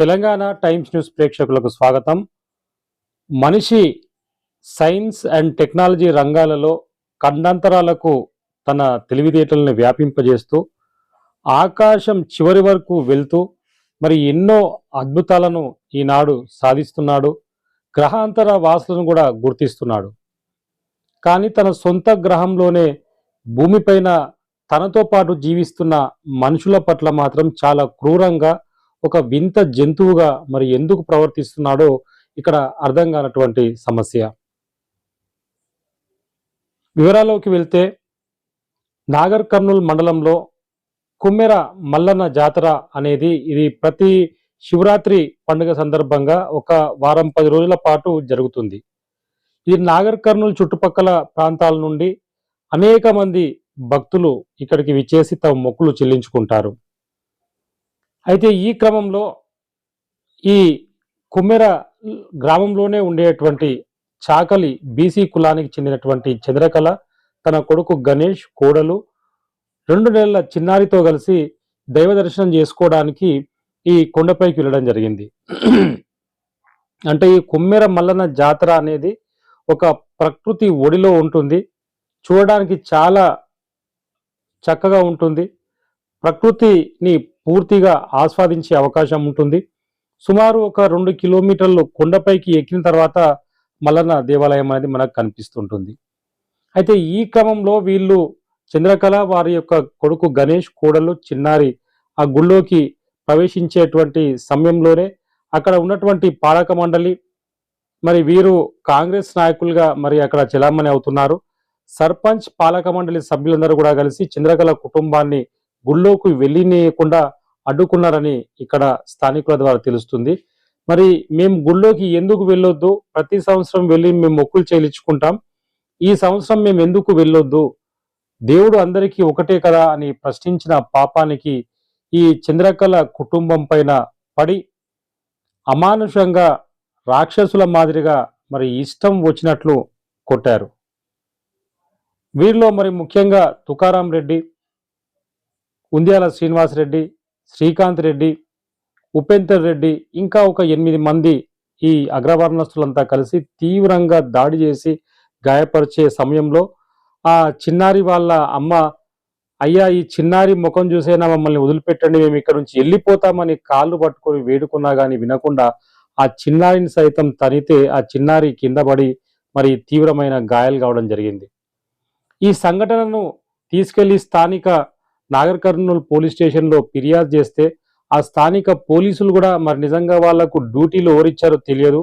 Telangana times news ప్రేక్షకులకు స్వాగతం. మనిషి సైన్స్ అండ్ టెక్నాలజీ రంగాలలో ఖండాంతరాలకు తన తెలివితేటలను వ్యాపింపజేస్తూ ఆకాశం చివరి వరకు వెళ్తూ మరి ఎన్నో అద్భుతాలను ఈనాడు సాధిస్తున్నాడు. గ్రహాంతర వాసులను కూడా గుర్తిస్తున్నాడు. కానీ తన సొంత గ్రహంలోనే భూమిపైన తనతో పాటు జీవిస్తున్న మనుషుల పట్ల మాత్రం చాలా క్రూరంగా ఒక వింత జంతువుగా మరి ఎందుకు ప్రవర్తిస్తున్నాడో ఇక్కడ అర్థం కానటువంటి సమస్య. వివరాల్లోకి వెళ్తే నాగర్ కర్నూల్ మండలంలో కుమ్మెర మల్లన్న జాతర అనేది ఇది ప్రతి శివరాత్రి పండుగ సందర్భంగా ఒక వారం 10 రోజుల పాటు జరుగుతుంది. ఇది నాగర్ కర్నూల్ చుట్టుపక్కల ప్రాంతాల నుండి అనేక మంది భక్తులు ఇక్కడికి విచ్చేసి తమ మొక్కులు చెల్లించుకుంటారు. అయితే ఈ క్రమంలో ఈ కుమ్మెర గ్రామంలోనే ఉండేటువంటి చాకలి బీసీ కులానికి చెందినటువంటి చంద్రకళ తన కొడుకు గణేష్ కోడలు 2 నెలల చిన్నారితో కలిసి దైవ దర్శనం చేసుకోవడానికి ఈ కొండపైకి వెళ్ళడం జరిగింది. అంటే ఈ కుమ్మెర మల్లన్న జాతర అనేది ఒక ప్రకృతి ఒడిలో ఉంటుంది. చూడడానికి చాలా చక్కగా ఉంటుంది. ప్రకృతిని పూర్తిగా ఆస్వాదించే అవకాశం ఉంటుంది. సుమారు ఒక 2 కిలోమీటర్లు కొండపైకి ఎక్కిన తర్వాత మల్లన్న దేవాలయం అనేది మనకు కనిపిస్తుంటుంది. అయితే ఈ క్రమంలో వీళ్ళు చంద్రకళ వారి యొక్క కొడుకు గణేష్ కోడలు చిన్నారి ఆ గుళ్ళోకి ప్రవేశించేటువంటి సమయంలోనే అక్కడ ఉన్నటువంటి పాలక మండలి మరి వీరు కాంగ్రెస్ నాయకులుగా మరి అక్కడ చెలామణి అవుతున్నారు. సర్పంచ్ పాలక మండలి సభ్యులందరూ కూడా కలిసి చంద్రకళ కుటుంబాన్ని గుళ్ళోకి వెళ్ళనీయకుండా అడ్డుకున్నారని ఇక్కడ స్థానికుల ద్వారా తెలుస్తుంది. మరి మేము గుళ్ళోకి ఎందుకు వెళ్ళొద్దు, ప్రతి సంవత్సరం వెళ్ళి మేము మొక్కులు చెల్లించుకుంటాం, ఈ సంవత్సరం మేము ఎందుకు వెళ్ళొద్దు, దేవుడు అందరికీ ఒకటే కదా అని ప్రశ్నించిన పాపానికి ఈ చంద్రకళ కుటుంబం పైన పడి అమానుషంగా రాక్షసుల మాదిరిగా మరి ఇష్టం వచ్చినట్లు కొట్టారు. వీరిలో మరి ముఖ్యంగా తుకారాం రెడ్డి, ఉంద్యాల శ్రీనివాసరెడ్డి, శ్రీకాంత్ రెడ్డి, ఉపేందర్ రెడ్డి ఇంకా ఒక 8 మంది ఈ అగ్రవర్ణస్తులంతా కలిసి తీవ్రంగా దాడి చేసి గాయపరిచే సమయంలో ఆ చిన్నారి వాళ్ళ అమ్మ, అయ్యా ఈ చిన్నారి ముఖం చూసైనా మమ్మల్ని వదిలిపెట్టండి, మేము ఇక్కడ నుంచి వెళ్ళిపోతామని కాళ్ళు పట్టుకొని వేడుకున్నా కానీ వినకుండా ఆ చిన్నారిని సైతం తనితే ఆ చిన్నారి కింద పడి మరి తీవ్రమైన గాయాలు కావడం జరిగింది. ఈ సంఘటనను తీసుకెళ్లి స్థానిక నాగర్ కర్నూల్ పోలీస్ స్టేషన్లో ఫిర్యాదు చేస్తే ఆ స్థానిక పోలీసులు కూడా మరి నిజంగా వాళ్లకు డ్యూటీలు ఎవరిచ్చారో తెలియదు.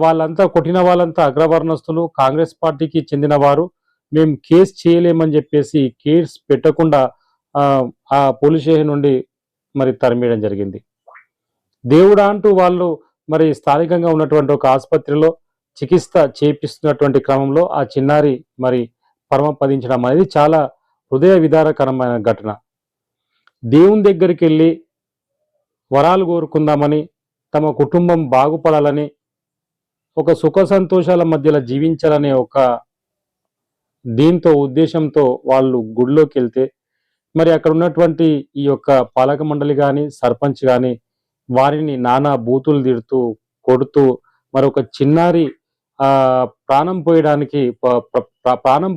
వాళ్ళంతా కొట్టిన వాళ్ళంతా అగ్రవర్ణస్తులు, కాంగ్రెస్ పార్టీకి చెందిన వారు, మేము కేసు చేయలేమని చెప్పేసి కేసు పెట్టకుండా ఆ పోలీస్ స్టేషన్ నుండి మరి తరిమేయడం జరిగింది. దేవుడా అంటూ వాళ్ళు మరి స్థానికంగా ఉన్నటువంటి ఒక ఆసుపత్రిలో చికిత్స చేపిస్తున్నటువంటి క్రమంలో ఆ చిన్నారి మరి పరమపదించడం అనేది చాలా హృదయ విదారకరమైన ఘటన. దేవుని దగ్గరికి వెళ్ళి వరాలు కోరుకుందామని, తమ కుటుంబం బాగుపడాలని, ఒక సుఖ సంతోషాల మధ్యలో జీవించాలనే ఒక దీంతో ఉద్దేశంతో వాళ్ళు గుడిలోకి వెళ్తే మరి అక్కడ ఉన్నటువంటి ఈ యొక్క పాలక మండలి కానీ సర్పంచ్ కానీ వారిని నానా బూతులు తిడుతూ కొడుతూ మరి ఒక చిన్నారి ప్రాణం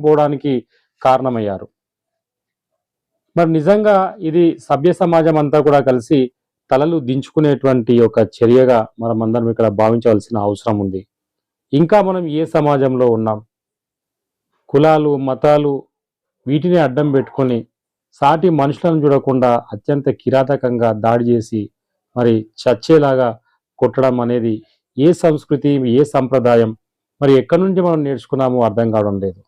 పోవడానికి కారణమయ్యారు. మరి నిజంగా ఇది సభ్య సమాజం అంతా కూడా కలిసి తలలు దించుకునేటువంటి ఒక చర్యగా మనమందరం ఇక్కడ భావించవలసిన అవసరం ఉంది. ఇంకా మనం ఏ సమాజంలో ఉన్నాం? కులాలు, మతాలు వీటిని అడ్డం పెట్టుకొని సాటి మనుషులను చూడకుండా అత్యంత కిరాతకంగా దాడి చేసి మరి చచ్చేలాగా కొట్టడం అనేది ఏ సంస్కృతి, ఏ సంప్రదాయం, మరి ఎక్కడి నుంచి మనం నేర్చుకున్నామో అర్థం కావడం లేదు.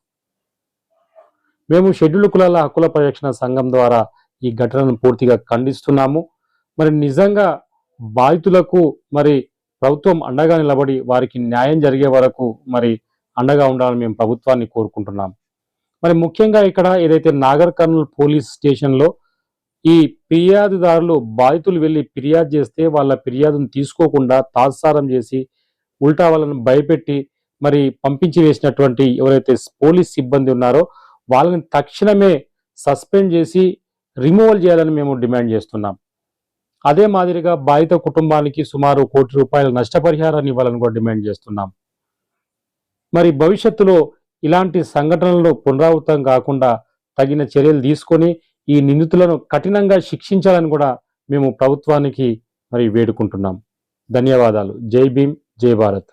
మేము షెడ్యూల్డ్ కులాల హక్కుల పరిరక్షణ సంఘం ద్వారా ఈ ఘటనను పూర్తిగా ఖండిస్తున్నాము. మరి నిజంగా బాధితులకు మరి ప్రభుత్వం అండగా నిలబడి వారికి న్యాయం జరిగే వరకు మరి అండగా ఉండాలని మేము ప్రభుత్వాన్ని కోరుకుంటున్నాం. మరి ముఖ్యంగా ఇక్కడ ఏదైతే నాగర్ కర్నూల్ పోలీస్ స్టేషన్లో ఈ ఫిర్యాదుదారులు బాధితులు వెళ్ళి ఫిర్యాదు చేస్తే వాళ్ళ ఫిర్యాదును తీసుకోకుండా తాత్సారం చేసి ఉల్టా వాళ్ళను భయపెట్టి మరి పంపించి వేసినటువంటి ఎవరైతే పోలీస్ సిబ్బంది ఉన్నారో వాళ్ళని తక్షణమే సస్పెండ్ చేసి రిమూవల్ చేయాలని మేము డిమాండ్ చేస్తున్నాం. అదే మాదిరిగా బాధిత కుటుంబానికి సుమారు ₹1,00,00,000 నష్టపరిహారాన్ని ఇవ్వాలని కూడా డిమాండ్ చేస్తున్నాం. మరి భవిష్యత్తులో ఇలాంటి సంఘటనలు పునరావృతం కాకుండా తగిన చర్యలు తీసుకొని ఈ నిందితులను కఠినంగా శిక్షించాలని కూడా మేము ప్రభుత్వానికి మరి వేడుకుంటున్నాం. ధన్యవాదాలు. జై భీమ్, జై భారత్.